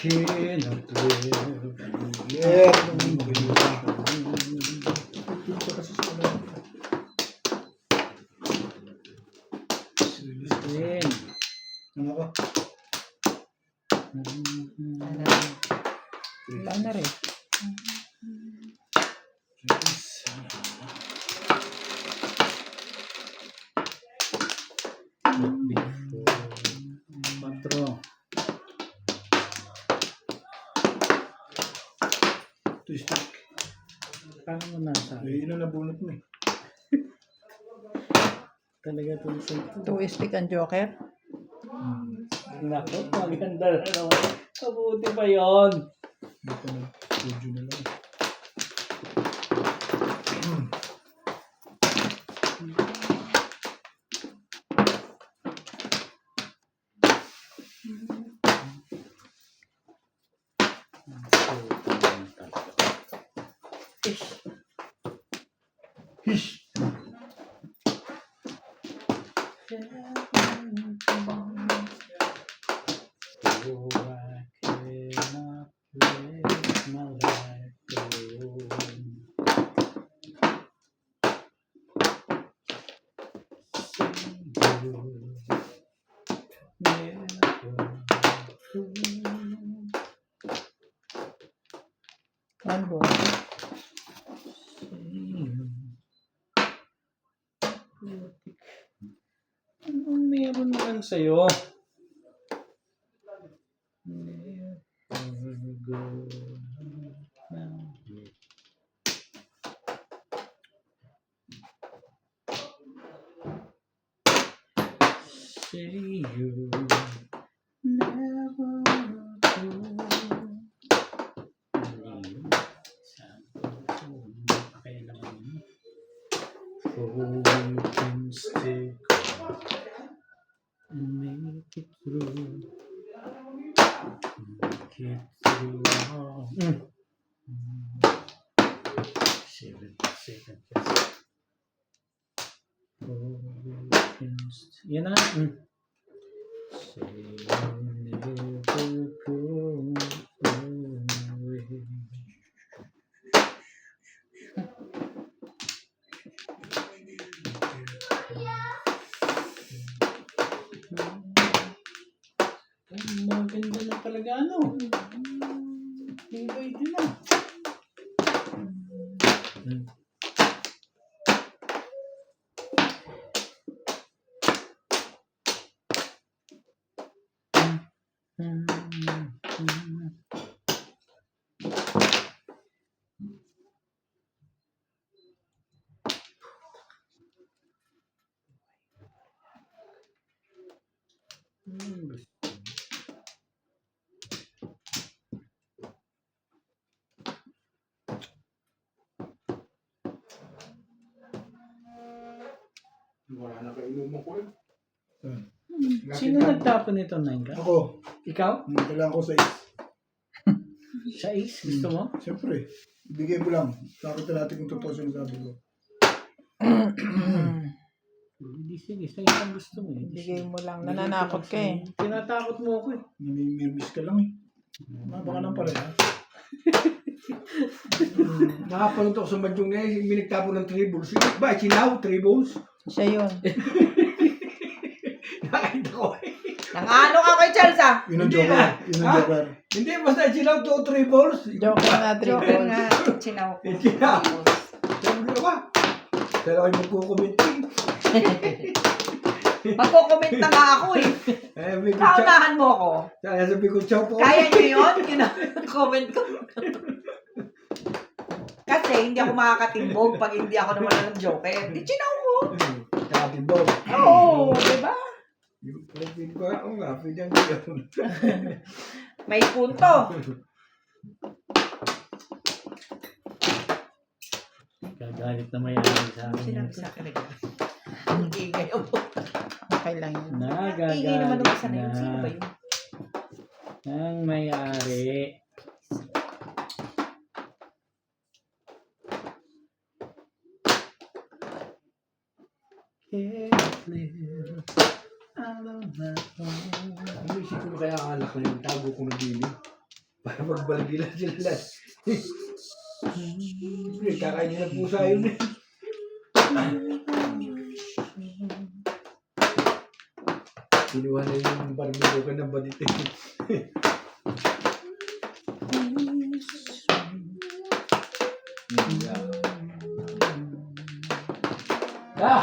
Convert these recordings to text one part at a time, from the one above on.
cannot live. Yeah. Sulisin. Ano ka? Wala na rin. Patro. Twisted. Paano mo nasa? Yun ang nabunot mo eh. Talaga tulisin ito. Two stick ang joker. Naku, maganda na naman. Mabuti pa yun. Dito na. Studio na lang. Hish! Oh, I cannot live my life alone. Ano ba? Anong meron naman sa'yo? Never go now. Say you never go. Oh, we can stick and make it through. Make it through. Oh. 7 seconds. Oh, we can yan na. Say you never go away. Maganda na talaga ano. Hingay din na. Wala na kayo inuman ko eh. Sino nagtapon nito, Nainga? Ako. Ikaw? Kailangan ko sa is. Sa is? Gusto mo? Siyempre. Ibigay mo lang. Nakita natin kung totoo sinasabi ko. Hindi, sige. Sa isang gusto mo eh. Bigay mo lang. Nananakot ka eh. Tinatakot mo ako eh. Namimirmis ka lang eh. Baka nang pala ha. Nakapanood ako sa madyong na eh. May nagtapo ng 3 balls. Ba, chinaw? 3 balls? Siya yun. Nakita ko eh. Nang-ano ka kay Chelsea? Yun ang Hindi joker. na. Yun ang Ha? joker. Hindi, basta chinaw 2 o 3 balls. Joker na, Joker dribble. nga, chinaw ko. Chinaw. Sabi ko ba? Pero ako yung magkukomment. Magko-comment na nga ako eh. May good chow. Kaunahan mo ako. Sabi ko chow po. Kaya niyo yun? Yun ang comment ko. Kasi hindi ako makakatimbog pag hindi ako naman ng joker. Di chinaw ko. Sabi mo. Oo, diba? Pwede ko ako nga. Pwede ang gano'n. May punto. Gagalit na may-ari sa akin. Sinabi sa akin agad. Ang ingay ako. Okay lang yun. Ingay naman Nagagalit nung isa na yun. Sino ba na yun? ang may-ari. Can't live alone. Ano isip ko kaya ang anak na yung tago ko ng bili? Para magbalgila sila. Kakainin ng pusa yun eh. Kinuha na yung barbilukan ng badite. Ah!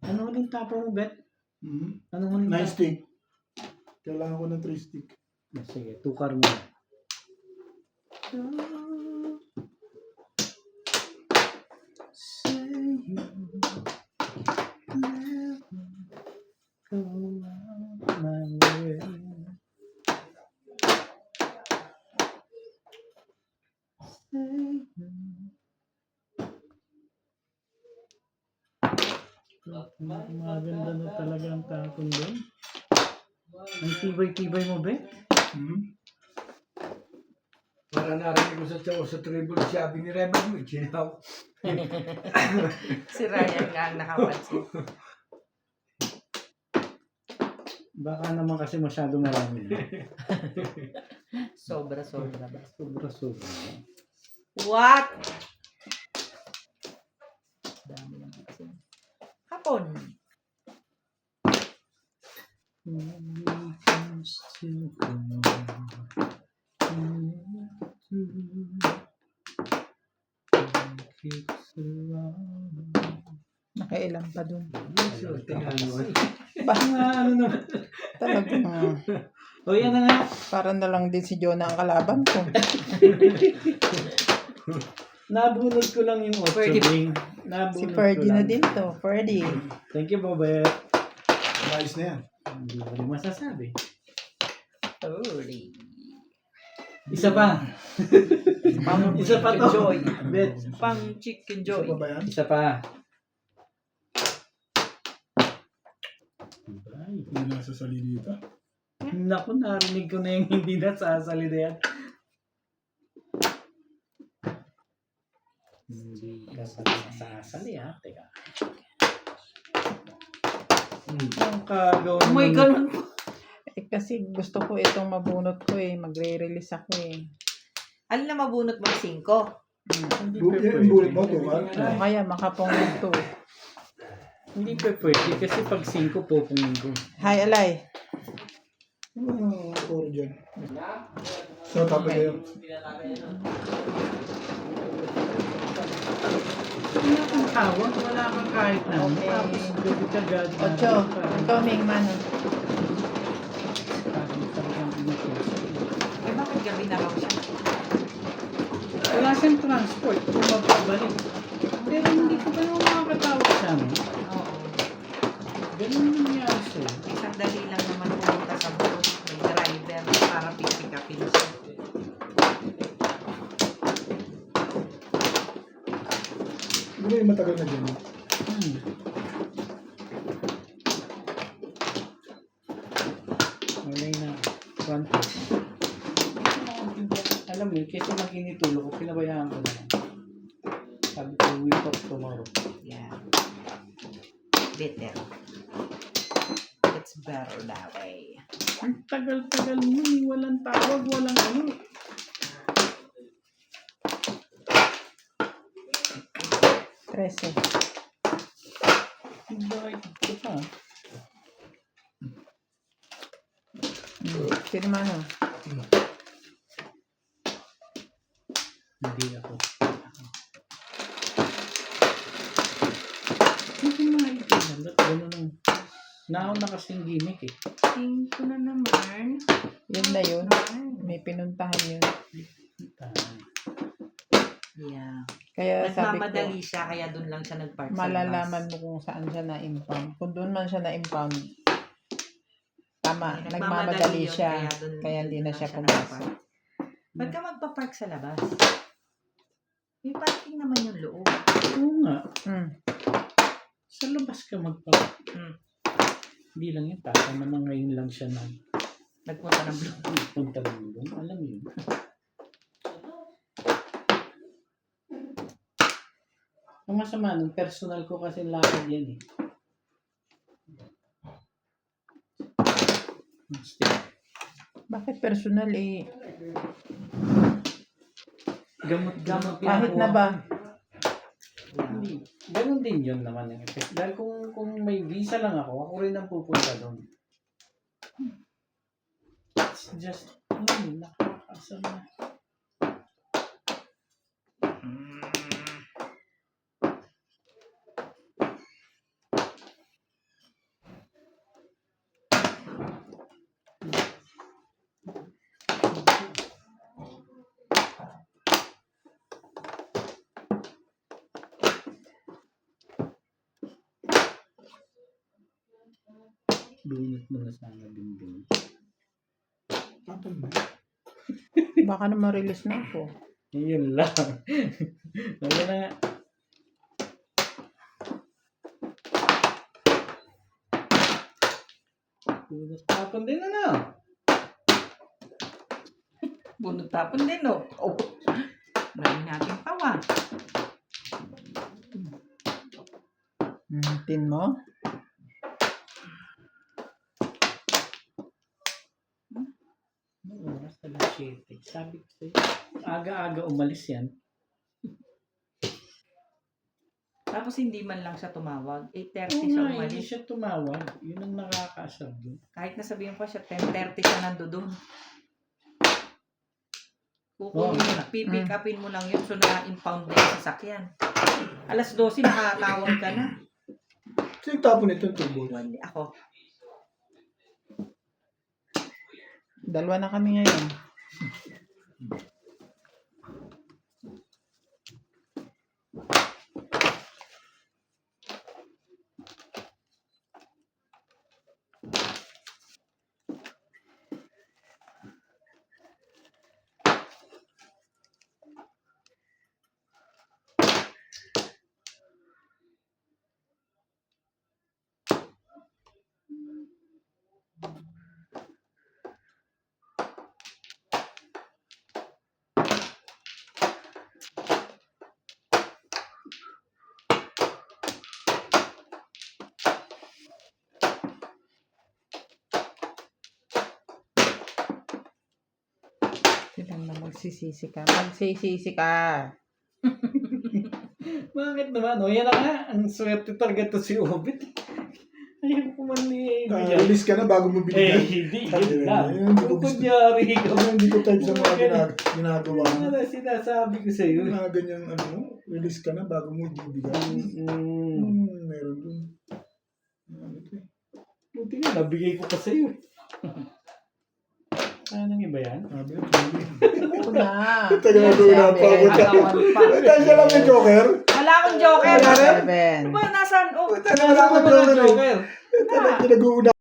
Ano uling tapo mo, Bet? Ano uling 9 tapo? stick. Kailangan ko ng 3 stick. Sige, tukar mo. Maganda na talaga ang takon doon. Ang tibay-tibay mo, Bet? Para narinig ko sa tsaw sa tribal sabi ni Rebel mo, chinaw. Si Ryan nga ang nakapansin. Baka naman kasi masyado marami. Sobra-sobra ba? Sobra-sobra. What? Dami naman kasi. Hapon. Nakailan pa dun. Baka nga ano naman. Talagang O yan na nga. parang na lang din si Jonah ang kalaban ko. Nabunod ko lang yung 8 Ferdy. ring. Si Nabunod Ferdy ko na lang. din to. Ferdy. Thank you, Bobet. Ayos na yan. Hindi ko rin masasabi. Early. Isa pa. Pang Isa pa to. Joy. Bet. Pang chicken Isa joy. pa ba yan? Isa pa. Ay, Hindi nasa salidita. naku, narinig ko na yung hindi nasasalida yan. Hindi ka pa nasasali ha. Teka. Ang kagawa May naman- ganun po. Eh, kasi gusto ko itong mabunot ko eh. Magre-release ako eh. Alin na mabunot mo 5? Hindi Yung bullet mo, tukar. O kaya makapungin to. Hindi pa pwede kasi pag 5 pupungin ko. Hi, Alay. Puro dyan. So, tapos na yun. Wala kang tawag, wala kang kahit na. Okay. Tapos gabi ka gadi. Ocho. Ikaw, Ming Mano. Eh bakit gabi na raw siya? Wala siyang transport kung magbabalik. Pero hindi ko pa naman makakatawag sa amin. Oo. Ganun yung nangyari sa'yo. Isang dali lang naman pumunta sa bus. May driver para pick-upin siya. Hindi yung matagal na dyan. Wala na. One touch. Alam mo, kasi mag-initulo ko, pinabayaan ko lang. Sabi ko, week of tomorrow. Yeah. Better. It's better that way. Ang tagal-tagal mo, walang tawag, walang ano. Trece. Bakit ito pa? Sino Mano? Hindi ako. Hindi makikita. Ba't ganun? Naon na kasing gimmick eh. 5 na naman. Yun na yun. May pinuntahan yun. Yeah. Kaya sabi ko, Nagmamadali siya, kaya doon lang siya nag-park sa malalaman labas. mo kung saan siya na-impound. Kung doon man siya na-impound, tama, Ay, nagmamadali yun, siya. doon- Kaya hindi doon na lang siya nagpark. pumasok. Ba't ka magpa-park sa labas? May parking naman yung loob. Oo nga. Sa labas ka magpa. Hmm. Hindi lang yun. Tata naman ngayon lang siya Nagpunta ng blue. punta ng doon. Alam mo yun. Ang masama nun, personal ko kasi lakad yan eh. Bakit personal eh? Gamot Kahit na ba? Hindi. Ganun din yun naman yung effect. Dahil kung may visa lang ako rin ang pupunta doon. It's just, nakakasama. Bunot mo na sana din din. Tapon mo. Baka na ma-release na ako. Yun lang. Wala na nga. Bunot tapon din ano? Bunot tapon din, no? Oh. Marami natin tawa. Tin mo? Oras na lang 7. Sabi ko sa'yo, aga-aga umalis yan. Tapos hindi man lang siya tumawag. 8:30 Oo siya nga, hindi umalis. siya tumawag. Yun ang nakakasabi. Kahit nasabihin pa siya, 10:30 siya nandoon. Kukunin mo na, pipick upin mo lang yun, so na-impound na yung sasakyan. Alas 12, nakakawag ka na. Sino tapon itong tubo? Ako. Dalawa na kami ngayon. Kailan na magsisisi ka? Magsisisi ka. Bakit naman? O yan na nga. Ang swerte talaga to si Obit. Ayaw ko man ni Release ka na bago mo binigay. hindi. Yun lang. Hindi ko Kung gusto. kunyari ka. Hindi ko type sa mga ginagawa mo. Ano na sinasabi ko sa'yo? Mga ganyan release ka na bago mo bibigay. Meron dun. Ano to eh? Buti nga, nabigay ko pa sa'yo. Anong iba yan? Sabi na, Ako na. Taga na pa ako dyan. Agawan pa. Tayo siya lang yung Joker. Wala akong joker. Seven. Ba, nasaan? Oh, Tayo wala akong Joker eh. Joker. Tayo nag-uuna